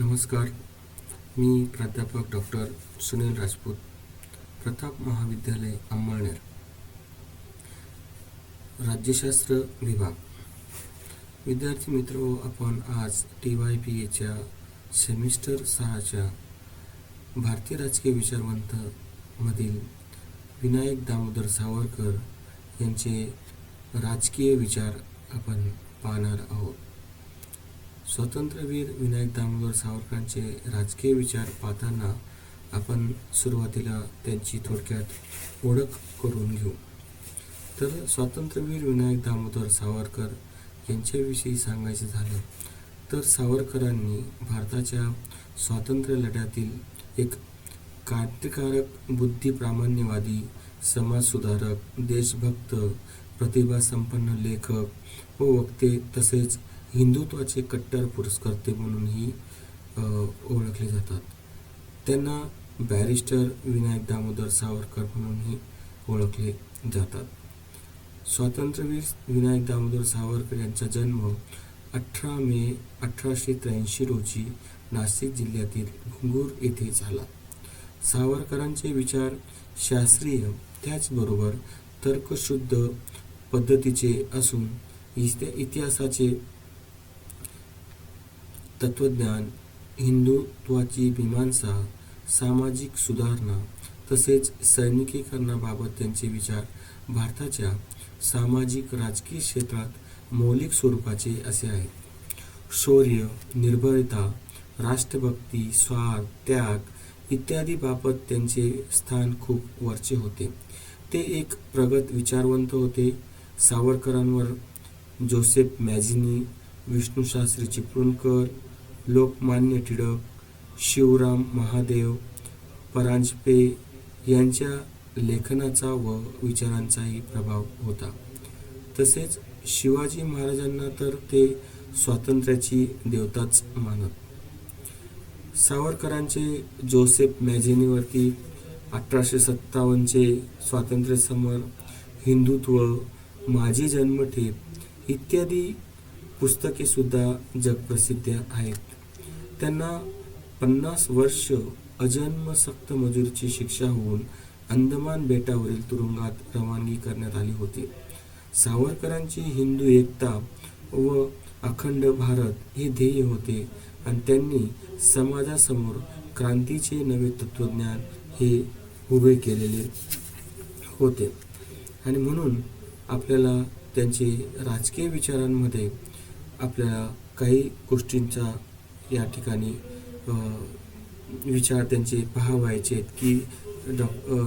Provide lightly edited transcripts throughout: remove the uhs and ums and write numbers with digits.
नमस्कार. मी प्राध्यापक डॉक्टर सुनील राजपूत, प्रताप महाविद्यालय अंमळनेर, राज्यशास्त्र विभाग. विद्यार्थी मित्र, आपण आज TYPAच्या सेमिस्टर 6च्या भारतीय राजकीय विचारवंत मधील विनायक दामोदर सावरकर यांचे राजकीय विचार आपण पाहणार आहोत. स्वातंत्र्यवीर विनायक दामोदर सावरकरांचे राजकीय विचार पाहताना आपण सुरुवातीला त्यांची थोडक्यात ओळख करून घेऊ. तर स्वातंत्र्यवीर विनायक दामोदर सावरकर यांच्याविषयी सांगायचं झालं तर सावरकरांनी भारताच्या स्वातंत्र्य लढ्यातील एक क्रांतिकारक, बुद्धिप्रामाण्यवादी, समाजसुधारक, देशभक्त, प्रतिभासंपन्न लेखक व वक्ते तसेच हिंदुत्वाचे कट्टर पुरस्कर्ते म्हणूनही ओळखले जातात. त्यांना बॅरिस्टर विनायक दामोदर सावरकर म्हणूनही ओळखले जातात. स्वातंत्र्यवीर विनायक दामोदर सावरकर यांचा जन्म 18 मे 1883 रोजी नाशिक जिल्ह्यातील घुंगूर येथे झाला. सावरकरांचे विचार शास्त्रीय त्याचबरोबर तर्कशुद्ध पद्धतीचे असून इतिहासाचे तत्वज्ञान, हिंदुत्वाची मीमांसा, सामाजिक सुधारणा तसेच सैनिकीकरणाबाबत त्यांचे विचार भारताच्या सामाजिक राजकीय क्षेत्रात मौलिक स्वरूपाचे असे आहेत. शौर्य, निर्भयता, राष्ट्रभक्ती, स्वार्थ, त्याग इत्यादी बाबत त्यांचे स्थान खूप वरचे होते. ते एक प्रगत विचारवंत होते. सावरकरांवर जोसेफ मॅझिनी, विष्णुशास्त्री चिपळूणकर, लोकमान्य टिळक, शिवराम महादेव परांजपे यांच्या लेखनाचा व विचारांचाही प्रभाव होता. तसेच शिवाजी महाराजांना तर ते स्वातंत्र्याची देवताच मानत. सावरकरांचे जोसेफ मॅझिनीवरती 1857चे स्वातंत्र्य समर, हिंदुत्व, माझी जन्मठेप इत्यादी पुस्तके सुद्धा जगप्रसिद्ध आहेत. त्यांना 50 वर्ष अजन्म सक्त मजुरीची शिक्षा होऊन अंदमान बेटावरील तुरुंगात रवानगी करण्यात आली होती. सावरकरांची हिंदू एकता व अखंड भारत हे ध्येय होते आणि त्यांनी समाजासमोर क्रांतीचे नवे तत्वज्ञान हे उभे केलेले होते. आणि म्हणून आपल्याला त्यांचे राजकीय विचारांमध्ये आपल्याला काही गोष्टींचा या ठिकाणी विचार त्यांचे पाहावायचे आहेत की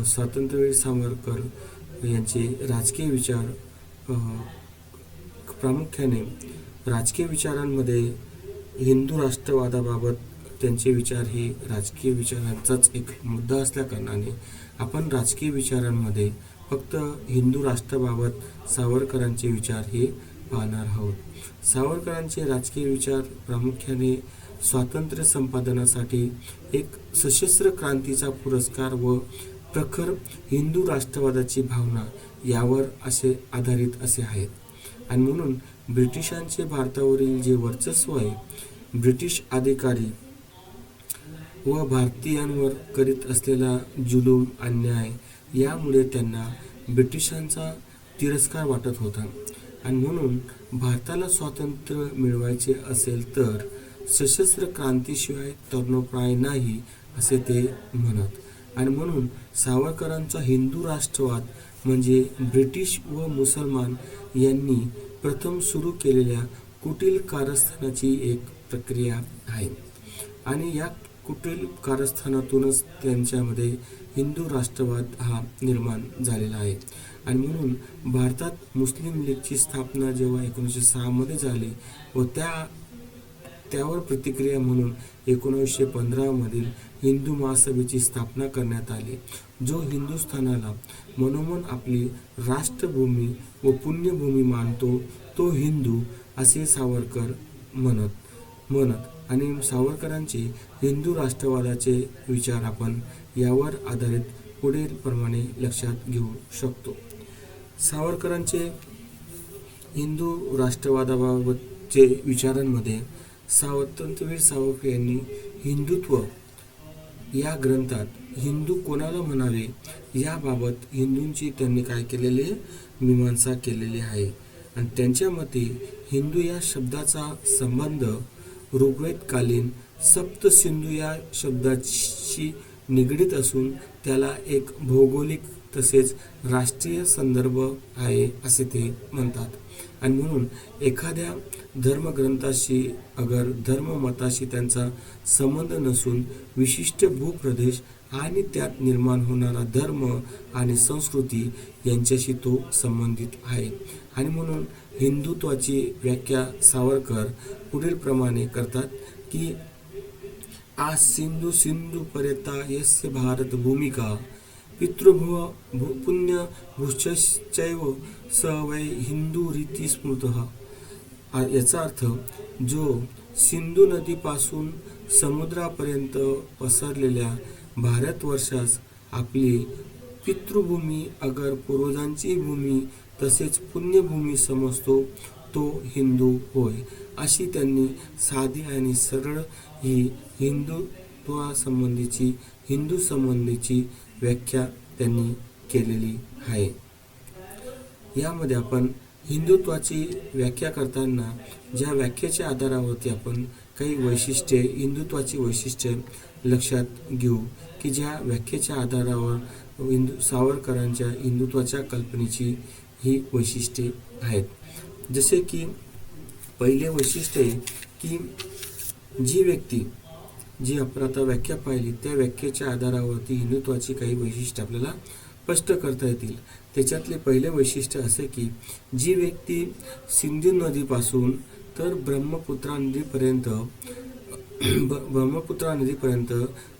स्वातंत्र्यवीर सावरकर यांचे राजकीय विचार प्रामुख्याने राजकीय विचारांमध्ये हिंदू राष्ट्रवादाबाबत त्यांचे विचार हे राजकीय विचारांचाच एक मुद्दा असल्याकारणाने आपण राजकीय विचारांमध्ये फक्त हिंदू राष्ट्राबाबत सावरकरांचे विचार हे पाहणार आहोत. सावरकरांचे राजकीय विचार प्रामुख्याने स्वातंत्र्य संपादनासाठी एक सशस्त्र क्रांतीचा पुरस्कार व प्रखर हिंदू राष्ट्रवादाची भावना यावर असे आधारित असे आहेत. आणि म्हणून ब्रिटिशांचे भारतावरील जे वर्चस्व आहे, ब्रिटिश अधिकारी व भारतीयांवर करीत असलेला जुलूम, अन्याय यामुळे त्यांना ब्रिटिशांचा तिरस्कार वाटत होता. आणि म्हणून भारताला स्वातंत्र्य मिळवायचे असेल तर सशस्त्र क्रांतीशिवाय तरुणप्राय नाही असे ते म्हणत. आणि म्हणून सावरकरांचा हिंदू राष्ट्रवाद म्हणजे ब्रिटिश व मुसलमान यांनी प्रथम सुरू केलेल्या कुटील कारस्थानाची एक प्रक्रिया आहे. आणि या कुटील कारस्थानातूनच त्यांच्यामध्ये हिंदू राष्ट्रवाद हा निर्माण झालेला आहे. आणि म्हणून भारतात मुस्लिम लीगची स्थापना जेव्हा 1906 मध्ये झाली व त्यावर प्रतिक्रिया म्हणून 1915 मधील हिंदू महासभेची स्थापना करण्यात आली, जो हिंदुस्थानाला मनोमन आपली राष्ट्रभूमी व पुण्यभूमी मानतो तो हिंदू असे सावरकर म्हणत. आणि सावरकरांचे हिंदू राष्ट्रवादाचे विचार आपण यावर आधारित पुढील प्रमाणे लक्षात घेऊ शकतो. सावरकरांचे हिंदू राष्ट्रवादाबाबतचे विचारांमध्ये स्वातंत्र्यवीर सावरकर यांनी हिंदुत्व या ग्रंथात हिंदू कोणाला म्हणावे याबाबत हिंदूंची त्यांनी काय केलेली आहे, मीमांसा केलेली आहे. आणि त्यांच्या मते हिंदू या शब्दाचा संबंध ऋग्वेदकालीन सप्त सिंधू या शब्दाशी निगडीत असून त्याला एक भौगोलिक तसेच राष्ट्रीय संदर्भ आहे असे ते म्हणतात. आणि म्हणून एखाद्या धर्मग्रंथाशी अगर धर्ममताशी त्यांचा संबंध नसून विशिष्ट भूप्रदेश आणि त्यात निर्माण होणारा धर्म आणि संस्कृती यांच्याशी तो संबंधित आहे. आणि म्हणून हिंदुत्वाची व्याख्या सावरकर पुढील प्रमाणे करतात की आ सिंधू सिंधू पर्यता यस्य भारत भूमिका पितृभुव पुण्य भूश्चैव स वै हिंदू रीती स्मृतः. याचा अर्थ जो सिंधू नदीपासून समुद्रापर्यंत पसरलेल्या भारतवर्षास आपली पितृभूमी अगर पूर्वजांची भूमी तसेच पुण्यभूमी समजतो तो हिंदू होय. अशी त्यांनी साधी आणि सरळ ही हिंदू संबंधीची व्याख्या त्यांनी केलेली आहे. यामध्ये आपण हिंदुत्वाची व्याख्या करताना ज्या व्याख्येच्या आधारावरती आपण काही वैशिष्ट्ये हिंदुत्वाची वैशिष्ट्ये लक्षात घेऊ की ज्या व्याख्येच्या आधारावर सावरकरांच्या हिंदुत्वाच्या कल्पनेची ही वैशिष्ट्ये आहेत. जसे की पहिले वैशिष्ट्य आहे की जी व्यक्ती जी आपण आता व्याख्या पाहिली त्या व्याख्येच्या आधारावरती हिंदुत्वाची काही वैशिष्ट्ये आपल्याला स्पष्ट करता येतील. त्याच्यातले पहिले वैशिष्ट्य असे की जी व्यक्ती सिंधू नदीपासून तर ब्रह्मपुत्रा नदीपर्यंत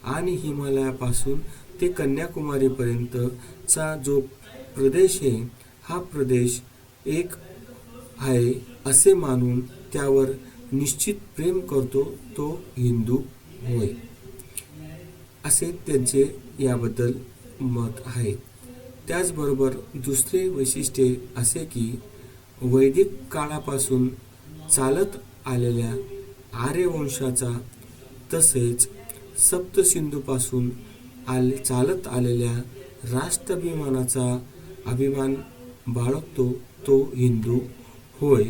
आणि हिमालयापासून ते कन्याकुमारीपर्यंतचा जो प्रदेश आहे हा प्रदेश एक आहे असे मानून त्यावर निश्चित प्रेम करतो तो हिंदू होय असे त्यांचे याबद्दल मत आहे. त्याचबरोबर दुसरे वैशिष्ट्य असे की वैदिक काळापासून चालत आलेल्या आर्यवंशाचा तसेच सप्तसिंधूपासून चालत आलेल्या राष्ट्राभिमानाचा अभिमान बाळगतो तो हिंदू होय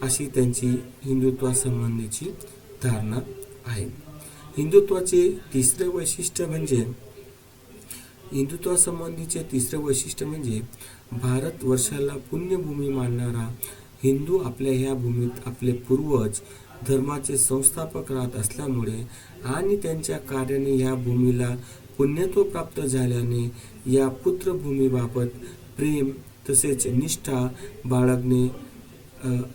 अशी त्यांची हिंदुत्वासंबंधीची धारणा आहे. हिंदुत्वाचे तिसरे वैशिष्ट्य म्हणजे भारतवर्षाला पुण्यभूमी मानणारा हिंदू आपल्या ह्या भूमीत आपले पूर्वज धर्माचे संस्थापक राहत असल्यामुळे आणि त्यांच्या कार्याने या भूमीला पुण्यत्व प्राप्त झाल्याने या पुत्रभूमीबाबत प्रेम तसेच निष्ठा बाळगणे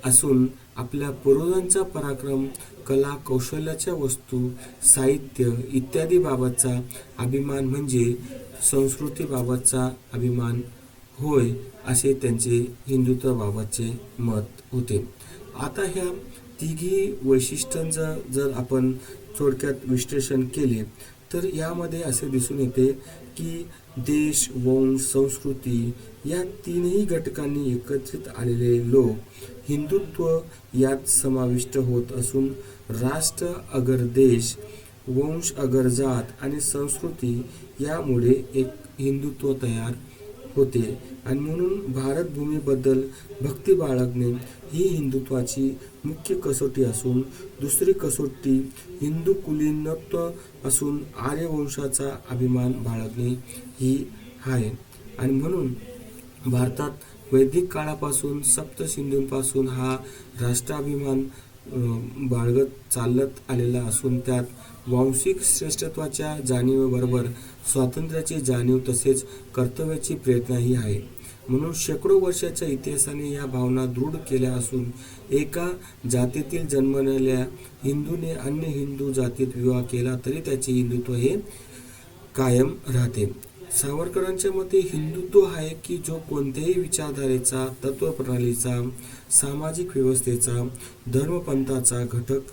असून आपल्या पूर्वजांचा पराक्रम कला कौशल्याच्या वस्तू साहित्य इत्यादी बाबतचा अभिमान म्हणजे संस्कृतीबाबतचा अभिमान होय असे त्यांचे हिंदुत्वाबाबतचे मत होते. आता ह्या तिघी वैशिष्ट्यांचं जर आपण थोडक्यात विश्लेषण केले तर यामध्ये असे दिसून येते की देश वंश संस्कृती या तीनही घटकांनी एकत्रित आलेले लोक हिंदुत्व यात समाविष्ट होत असून राष्ट्र अगर देश वंश अगर जात आणि संस्कृती यामुळे एक हिंदुत्व तयार होते. आणि म्हणून भारतभूमीबद्दल भक्ती बाळगणे ही हिंदुत्वाची मुख्य कसोटी असून दुसरी कसोटी हिंदू कुलीनत्व असून आर्यवंशाचा अभिमान बाळगणे ही आहे. आणि म्हणून भारतात वैदिक काळापासून सप्तसिंधूंपासून हा राष्ट्राभिमान बाळगत चालत आलेला असून त्यात वांशिक श्रेष्ठत्वाच्या जाणीवेबरोबर स्वातंत्र्याची जाणीव तसेच कर्तव्याची प्रेरणाही आहे. म्हणून शेकडो वर्षाच्या इतिहासाने या भावना दृढ केल्या असून एका जातीतील जन्मलेल्या हिंदूने अन्य हिंदू जातीत विवाह केला तरी त्याचे हिंदुत्व हे कायम राहते. सावरकरांच्या मते हिंदुत्व आहे की जो कोणत्याही विचारधारेचा तत्वप्रणालीचा सामाजिक व्यवस्थेचा धर्मपंथाचा घटक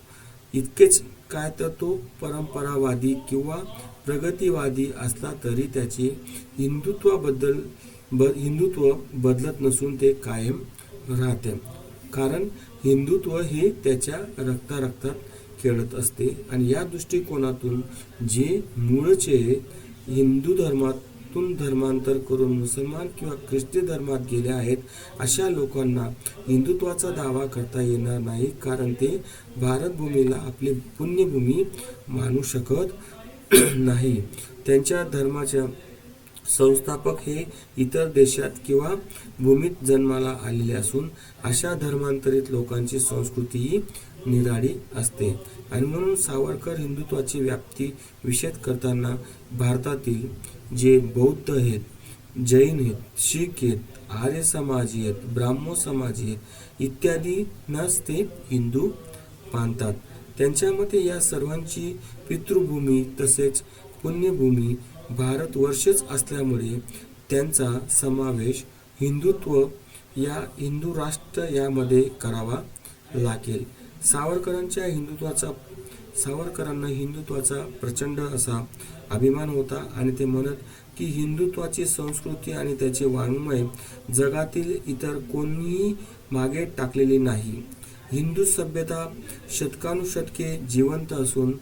इतकेच काय तर तो परंपरावादी किंवा प्रगतीवादी असला तरी त्याचे हिंदुत्व बदलत नसून ते कायम राहते. कारण हिंदुत्व हे त्याच्या रक्तारक्तात खेळत असते. आणि या दृष्टिकोनातून जे मूळचे हिंदू धर्मातून धर्मांतर करून मुसलमान किंवा ख्रिस्ती धर्मात गेले आहेत, अशा लोकांना हिंदुत्वाचा दावा करता येणार नाही, कारण ते भारतभूमीला आपली पुण्यभूमी मानू शकत नाही. त्यांच्या धर्माच्या संस्थापक हे इतर देशात किंवा भूमीत जन्माला आलेले असून अशा धर्मांतरित लोकांची संस्कृतीही निराळी असते. आणि म्हणून सावरकर हिंदुत्वाची व्याप्ती विशद करताना भारतातील जे बौद्ध आहेत, जैन आहेत, शीख आहेत, आर्य समाजी आहेत, ब्राह्मो समाजी आहेत इत्यादींनाच ते हिंदू मानतात. त्यांच्या मते या सर्वांची पितृभूमी तसेच पुण्यभूमी भारतवर्षच असल्यामुळे त्यांचा समावेश हिंदुत्व या हिंदू राष्ट्र यामध्ये करावा लागेल. सावरकरांना हिंदुत्वाचा प्रचंड असा अभिमान होता आणि ते म्हणत की हिंदुत्वाची संस्कृती आणि त्याचे वाङ्मय जगातील इतर कोणीही मागे टाकलेली नाही. हिंदू सभ्यता शतकानुशतके जिवंत असून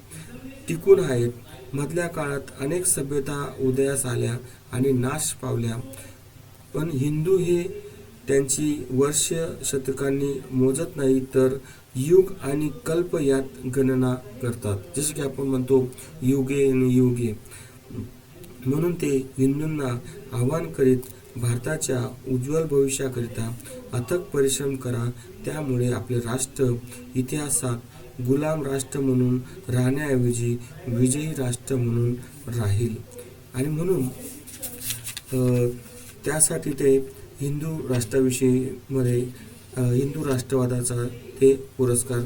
टिकून आहेत. मधल्या काळात अनेक सभ्यता उदयास आल्या आणि नाश पावल्या, पण हिंदू हे त्यांची वर्ष शतकांनी मोजत नाही तर युग आणि कल्प यात गणना करतात. जसे की आपण म्हणतो युगे आणि युगे. म्हणून ते हिंदूंना आवाहन करीत भारताच्या उज्ज्वल भविष्याकरिता अथक परिश्रम करा, त्यामुळे आपले राष्ट्र इतिहासात गुलाम राष्ट्र म्हणून राहण्याऐवजी विजयी राष्ट्र म्हणून राहील. आणि म्हणून त्यासाठी ते हिंदू राष्ट्राविषयीमध्ये हिंदू राष्ट्रवादाचा ते पुरस्कार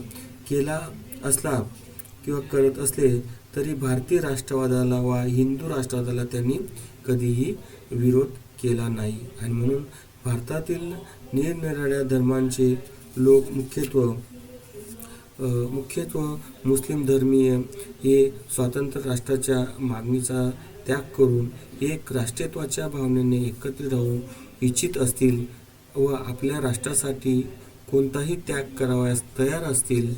केला असला किंवा करत असले तरी भारतीय राष्ट्रवादाला वा हिंदू राष्ट्रवादाला त्यांनी कधीही विरोध केला नाही. आणि म्हणून भारतातील निरनिराळ्या धर्मांचे लोक मुख्यत्व मुस्लिम धर्मीय हे स्वतंत्र राष्ट्राच्या मागणीचा त्याग करून एक राष्ट्रीयत्वाच्या भावनेने एकत्रित राहू इच्छित असतील व आपल्या राष्ट्रासाठी कोणताही त्याग करावयास तयार असतील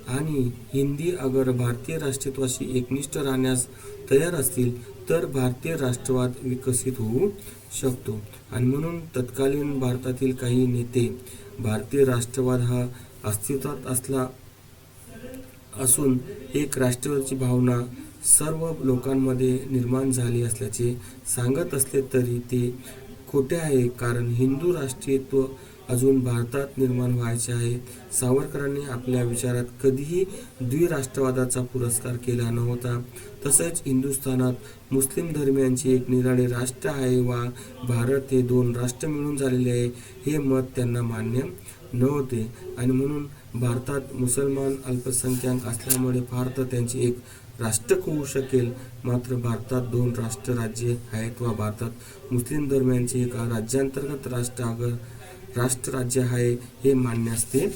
आणि हिंदी अगर भारतीय राष्ट्रीयत्वाशी एकनिष्ठ राहण्यास तयार असतील तर भारतीय राष्ट्रवाद विकसित होऊ शकतो. आणि म्हणून तत्कालीन भारतातील काही नेते भारतीय राष्ट्रवाद हा अस्तित्वात असून एक राष्ट्रवादाची भावना सर्व लोकांमध्ये निर्माण झाली असल्याचे सांगत असले तरी ते खोटे आहे, कारण हिंदू राष्ट्रीयत्व अजून भारतात निर्माण व्हायचे आहे. सावरकरांनी आपल्या विचारात कधीही द्विराष्ट्रवादाचा पुरस्कार केला नव्हता. तसेच हिंदुस्थानात मुस्लिम धर्मियांचे एक निराळे राष्ट्र आहे वा भारत हे दोन राष्ट्र मिळून झालेले आहे हे मत त्यांना मान्य नव्हते. आणि म्हणून भारतात मुसलमान अल्पसंख्याक असल्यामुळे भारत त्यांचे एक राष्ट्र होऊ शकेल, मात्र भारतात दोन राज्ये आहेत व भारतात मुस्लिम धर्मियांचे एक राज्यांतर्गत राष्ट्र राज्य आहे हे मानण्यास ते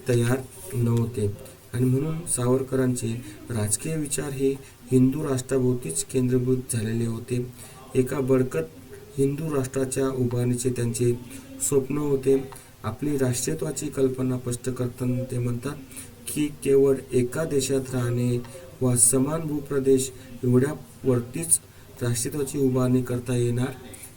तयार नव्हते. आणि म्हणून सावरकरांचे राजकीय विचार हे हिंदू राष्ट्राभोवतीच केंद्रीभूत झालेले होते. एका बळकट हिंदू राष्ट्राच्या उभारणीचे त्यांचे स्वप्न होते. आपली राष्ट्रीयत्वाची कल्पना स्पष्ट करताना ते म्हणतात की केवळ एका देशात राहणे वा समान भूप्रदेश एवढ्यावरतीच राष्ट्रीयत्वाची उभारणी करता येणार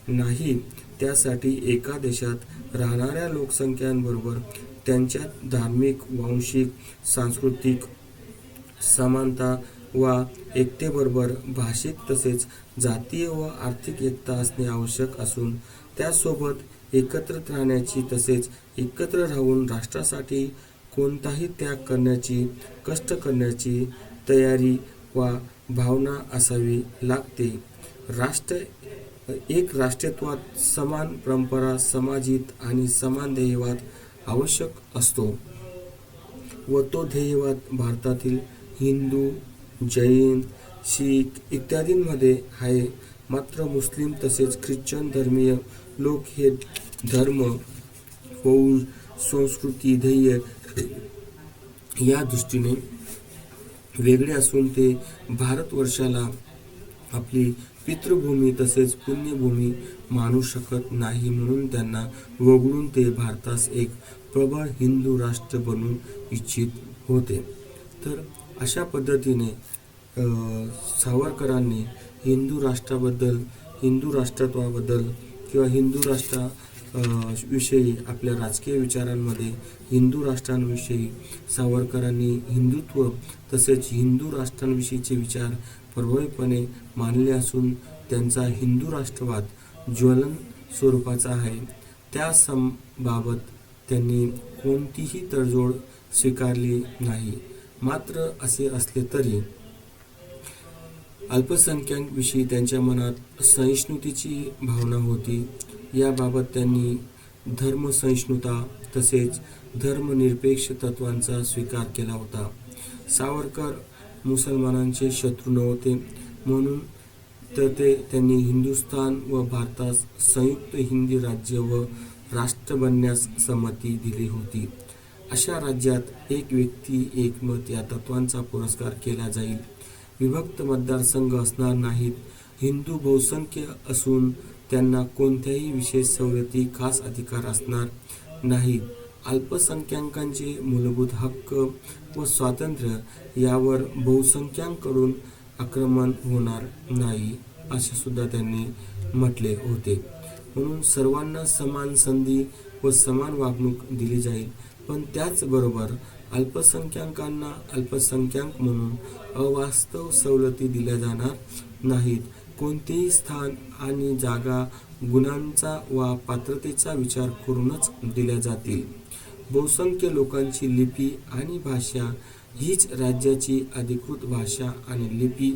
नाही. त्यासाठी एका देशात राहणाऱ्या लोकसंख्यांबरोबर त्यांच्यात धार्मिक, वांशिक, सांस्कृतिक समानता वा एकतेबरोबर भाषिक तसेच जातीय व आर्थिक एकता असणे आवश्यक असून त्यासोबत एकत्रित राहण्याची तसेच एकत्र राहून राष्ट्रासाठी कोणताही त्याग करण्याची, कष्ट करण्याची तयारी वा भावना असावी लागते. एक राष्ट्रीयत्वात समान परंपरा, समाजित आणि समान ध्येयवाद आवश्यक असतो व तो ध्येयवाद भारतातील हिंदू, जैन, शीख इत्यादींमध्ये आहे. मात्र मुस्लिम तसेच ख्रिश्चन धर्मीय लोक हे धर्म, वंश, संस्कृती, ध्येय या दृष्टीने वेगळे असून ते भारतवर्षाला आपली पितृभूमी तसेच पुण्यभूमी मानू शकत नाही. म्हणून त्यांना वगळून ते भारतास एक प्रबळ हिंदू राष्ट्र बनवू इच्छित होते. तर अशा पद्धतीने सावरकरांनी हिंदू राष्ट्राबद्दल, हिंदू राष्ट्रत्वाबद्दल किंवा हिंदू राष्ट्रा विषयी आपल्या राजकीय विचारांमध्ये हिंदू राष्ट्रांविषयी सावरकरांनी हिंदुत्व तसेच हिंदू राष्ट्रांविषयीचे विचार प्रभावीपणे मांडले असून त्यांचा हिंदू राष्ट्रवाद ज्वलंत स्वरूपाचा आहे. त्या बाबत त्यांनी कोणतीही तडजोड स्वीकारली नाही. मात्र असे असले तरी अल्पसंख्याकांविषयी त्यांच्या मनात सहिष्णुतेची भावना होती. याबाबत त्यांनी धर्मसहिष्णुता तसेच धर्मनिरपेक्ष तत्त्वांचा स्वीकार केला होता. सावरकर मुसलमानांचे शत्रू नव्हते, म्हणून तर त्यांनी हिंदुस्थान व भारतास संयुक्त हिंदी राज्य व राष्ट्र बनण्यास संमती दिली होती. अशा राज्यात एक व्यक्ती एक मत या तत्त्वांचा पुरस्कार केला जाईल. विभक्त मतदारसंघ असणार नाहीत. हिंदू बहुसंख्य असून त्यांना कोणत्याही विशेष सवलती, खास अधिकार असणार नाहीत. अल्पसंख्याकांचे मूलभूत हक्क व स्वातंत्र्य यावर बहुसंख्याकांकडून आक्रमण होणार नाही, असे सुद्धा त्यांनी म्हटले होते. म्हणून सर्वांना समान संधी व समान वागणूक दिली जाईल, पण त्याचबरोबर अल्पसंख्याकांना अल्पसंख्याक म्हणून अवास्तव सवलती दिल्या जाणार नाहीत. कोणतेही स्थान आणि जागा गुणांचा वा पात्रतेचा विचार करूनच दिल्या जातील. बहुसंख्य लोकांची लिपी आणि भाषा हीच राज्याची अधिकृत भाषा आणि लिपी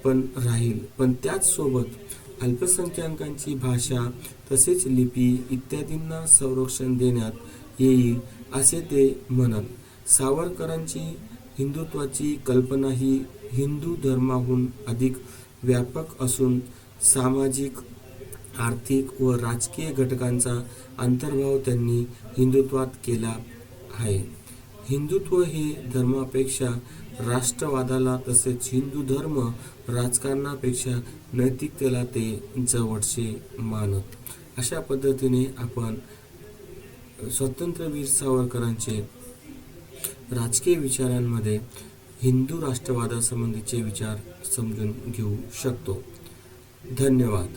पण राहील, पण त्याच सोबत अल्पसंख्याकांची भाषा तसेच लिपी इत्यादींना संरक्षण देण्यात येईल, असे ते म्हणत. सावरकरांची हिंदुत्वाची कल्पना ही हिंदू धर्माहून अधिक व्यापक असून सामाजिक, आर्थिक व राजकीय घटकांचा अंतर्भाव त्यांनी हिंदुत्वात केला आहे. हिंदुत्व हे धर्मापेक्षा राष्ट्रवादाला तसेच हिंदू धर्म राजकारणापेक्षा नैतिकतेला ते जवळचे मानत. अशा पद्धतीने आपण स्वातंत्र्यवीर सावरकरांचे राजकीय विचारांमध्ये हिंदू राष्ट्रवादासंबंधीचे विचार समजून घेऊ शकतो. धन्यवाद.